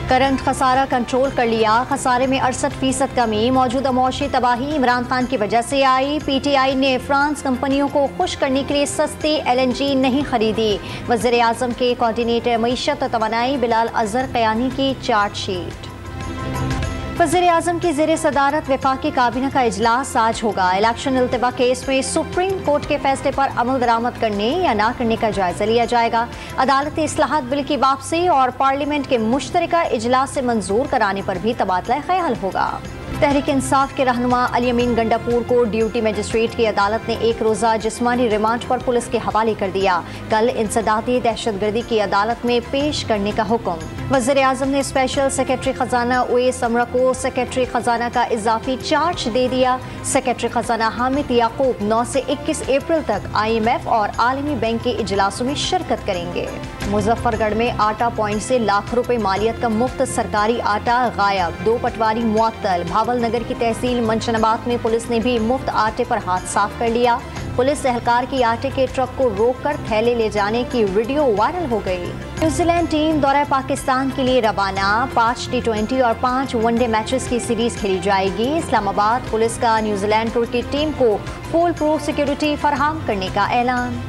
Current खसारा control कर लिया, खसारे में 68% कमी। मौजूदा मौशी तबाही इमरान खान की वजह से आई। PTI ने फ्रांस कंपनियों को खुश करने के लिए सस्ती LNG नहीं खरीदी। वज़ीर आज़म के कोऑर्डिनेटर मईशत और तवानाई बिलाल अजहर क़यानी की चार्जशीट। वज़ीर आज़म की ज़ेर सदारत वफाकी काबीना का इजलास आज होगा। इलेक्शन इल्तिवा केस में सुप्रीम कोर्ट के फैसले पर अमल दरामद करने या ना करने का जायजा लिया जाएगा। अदालती इस्लाहात बिल की वापसी और पार्लियामेंट के मुश्तरका इजलास से मंजूर कराने पर भी तबादला ख्याल होगा। तहरीक इंसाफ के रहनुमा अली अमीन गंडापुर को ड्यूटी मजिस्ट्रेट की अदालत ने एक रोज़ा जिस्मानी रिमांड पर पुलिस के हवाले कर दिया। कल इंसदादी दहशतगर्दी की अदालत में पेश करने का हुक्म। वज़ीर आज़म ने स्पेशल सेक्रेटरी खजाना उवैस अमरा को सेक्रेटरी खजाना का इजाफी चार्ज दे दिया। सेक्रेटरी खजाना हामिद याकूब 9 से 21 अप्रैल तक IMF और आलमी बैंक के इजलासों में शिरकत करेंगे। मुजफ्फरगढ़ में आटा पॉइंट से लाख रुपए मालियत का मुफ्त सरकारी आटा गायब। 2 पटवारी मुअत्तल। भावल नगर की तहसील मंशनाबाद में पुलिस ने भी मुफ्त आटे पर हाथ साफ कर लिया। पुलिस एहलकार की आटे के ट्रक को रोककर थैले ले जाने की वीडियो वायरल हो गई। न्यूजीलैंड टीम दौरा पाकिस्तान के लिए रवाना। 5 T20 और 5 वनडे मैचेस की सीरीज खेली जाएगी। इस्लामाबाद पुलिस का न्यूजीलैंड की टीम को फुल प्रूफ सिक्योरिटी फराहम करने का ऐलान।